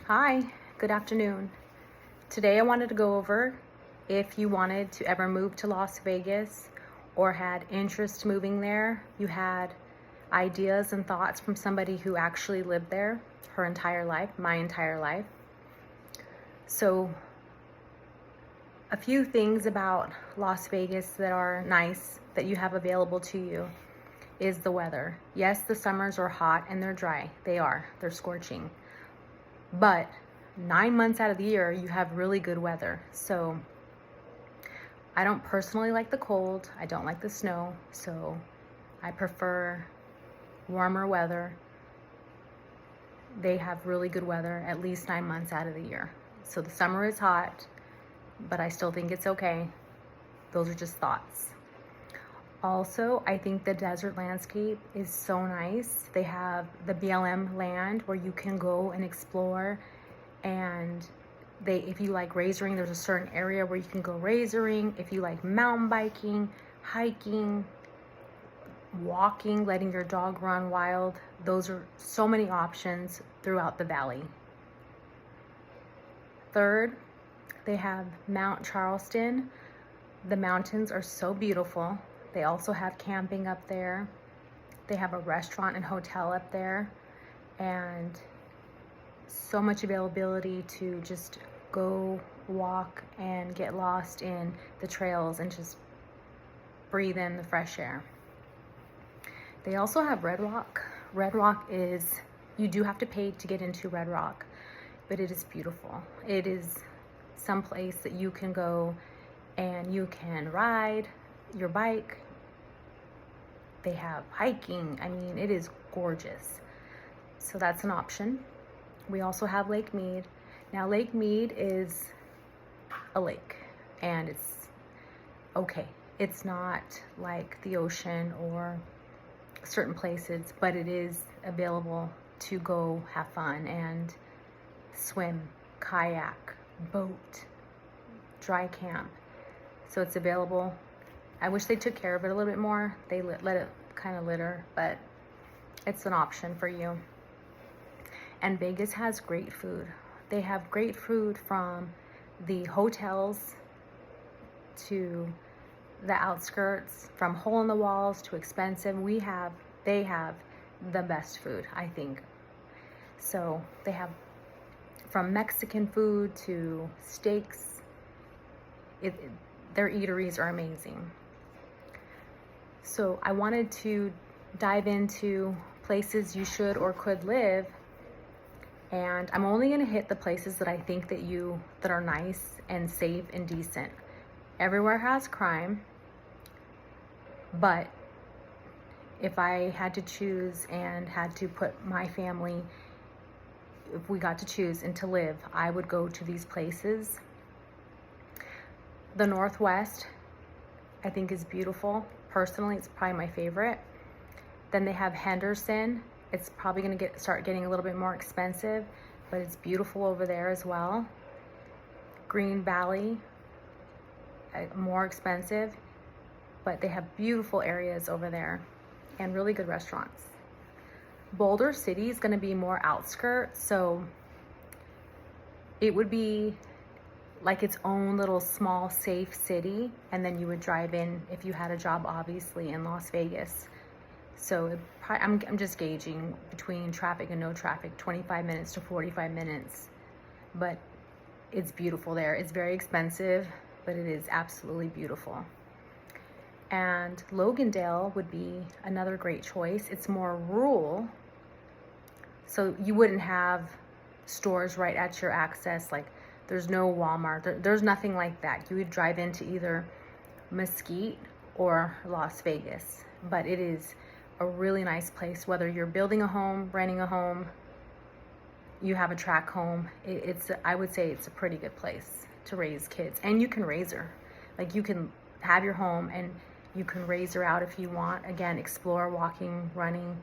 Hi, good afternoon. Today I wanted to go over if you wanted to ever move to Las Vegas or had interest moving there, you had ideas and thoughts from somebody who actually lived there her entire life, my entire life. So a few things about Las Vegas that are nice that you have available to you is the weather. Yes, the summers are hot and they're dry. They're scorching. But 9 months out of the year, you have really good weather. So I don't personally like the cold. I don't like the snow. So I prefer warmer weather. They have really good weather at least 9 months out of the year. So the summer is hot, but I still think it's okay. Those are just thoughts. Also, I think the desert landscape is so nice. They have the BLM land where you can go and explore, and if you like razoring, there's a certain area where you can go razoring. If you like mountain biking, hiking, walking, letting your dog run wild, those are so many options throughout the valley. Third, they have Mount Charleston. The mountains are so beautiful. They also have camping up there. They have a restaurant and hotel up there, and so much availability to just go walk and get lost in the trails and just breathe in the fresh air. They also have Red Rock. Red Rock you do have to pay to get into Red Rock, but it is beautiful. It is some place that you can go and you can ride your bike. They have hiking. I mean, it is gorgeous. So that's an option. We also have Lake Mead. Now, Lake Mead is a lake, and it's okay. It's not like the ocean or certain places, but it is available to go have fun and swim, kayak, boat, dry camp. So it's available. I wish they took care of it a little bit more. They let it kind of litter, but it's an option for you. And Vegas has great food. They have great food from the hotels to the outskirts, from hole in the walls to expensive. They have the best food, I think. So they have from Mexican food to steaks. Their eateries are amazing. So I wanted to dive into places you should or could live, and I'm only going to hit the places that I think that are nice and safe and decent. Everywhere has crime, but if I had to choose and had to put my family, if we got to choose and to live, I would go to these places. The Northwest, I think, is beautiful. Personally, it's probably my favorite. Then they have Henderson. It's probably going to start getting a little bit more expensive, but it's beautiful over there as well. Green Valley, more expensive, but they have beautiful areas over there and really good restaurants. Boulder City is going to be more outskirts, so it would be like its own little small safe city, and then you would drive in if you had a job, obviously, in Las Vegas. So I'm just gauging between traffic and no traffic, 25 minutes to 45 minutes. But it's beautiful there. It's very expensive, but it is absolutely beautiful. And Logandale would be another great choice. It's more rural, so you wouldn't have stores right at your access. Like, there's no Walmart. There's nothing like that. You would drive into either Mesquite or Las Vegas. But it is a really nice place, whether you're building a home, renting a home, you have a track home. I would say it's a pretty good place to raise kids. And you can raise her. Like, you can have your home and you can raise her out if you want. Again, explore, walking, running,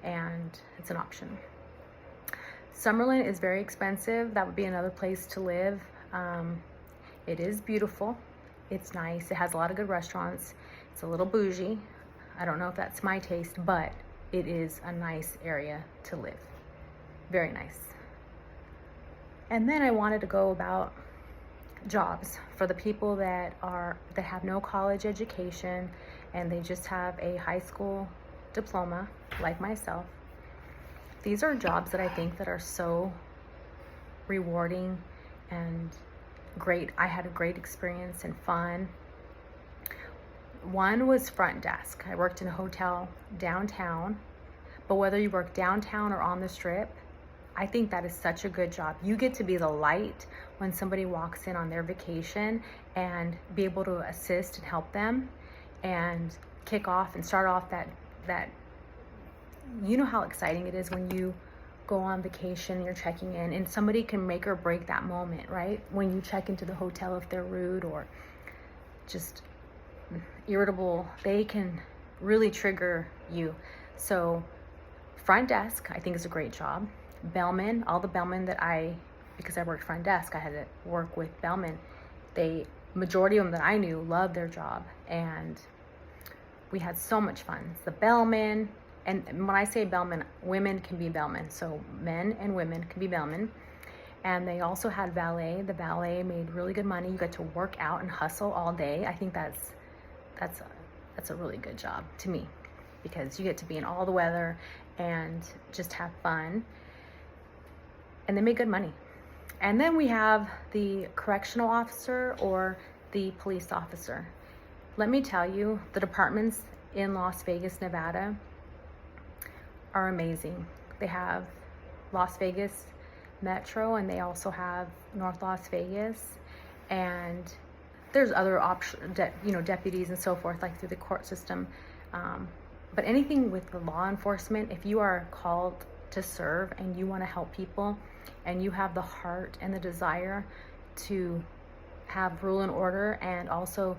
and it's an option. Summerlin is very expensive. That would be another place to live. It is beautiful. It's nice. It has a lot of good restaurants. It's a little bougie. I don't know if that's my taste, but it is a nice area to live. Very nice. And then I wanted to go about jobs for the people that have no college education and they just have a high school diploma, like myself. These are jobs that I think that are so rewarding and great. I had a great experience and fun. One was front desk. I worked in a hotel downtown, but whether you work downtown or on the strip, I think that is such a good job. You get to be the light when somebody walks in on their vacation and be able to assist and help them and kick off and start off that you know how exciting it is when you go on vacation and you're checking in and somebody can make or break that moment, right? When you check into the hotel, if they're rude or just irritable, they can really trigger you. So front desk, I think, is a great job. Bellman, all the bellmen because I worked front desk, I had to work with bellmen. Majority of them that I knew loved their job, and we had so much fun. The bellmen, and when I say bellmen, women can be bellmen, so men and women can be bellmen. And they also had valet. The valet made really good money. You got to work out and hustle all day. I think that's a really good job to me, because you get to be in all the weather and just have fun, and they make good money. And then we have the correctional officer or the police officer. Let me tell you, the departments in Las Vegas, Nevada are amazing. They have Las Vegas Metro, and they also have North Las Vegas, and there's other deputies and so forth, like through the court system. But anything with the law enforcement, if you are called to serve and you want to help people and you have the heart and the desire to have rule and order and also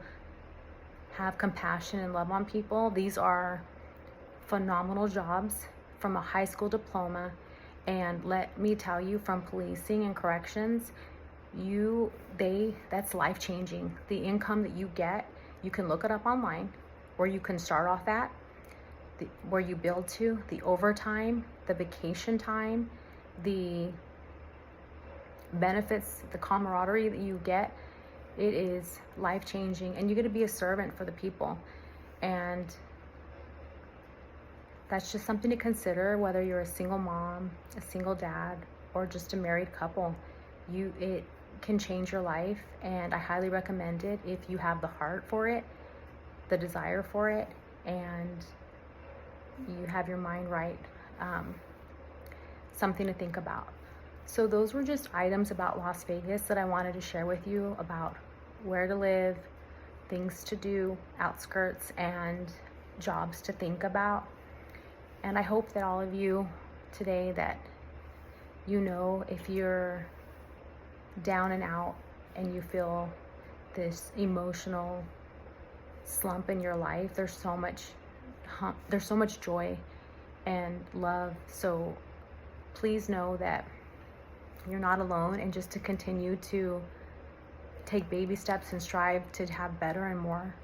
have compassion and love on people, these are phenomenal jobs from a high school diploma. And let me tell you, from policing and corrections, that's life-changing. The income that you get, you can look it up online, or you can start off at where you build to, the overtime, the vacation time, the benefits, the camaraderie that you get. It is life-changing, and you get to be a servant for the people. And that's just something to consider, whether you're a single mom, a single dad, or just a married couple. It can change your life, and I highly recommend it if you have the heart for it, the desire for it, and you have your mind right. Something to think about. So those were just items about Las Vegas that I wanted to share with you about where to live, things to do, outskirts, and jobs to think about. And I hope that all of you today, that if you're down and out and you feel this emotional slump in your life, there's so much joy and love. So please know that you're not alone, and just to continue to take baby steps and strive to have better and more.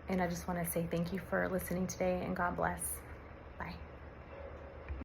And I just want to say thank you for listening today, and God bless.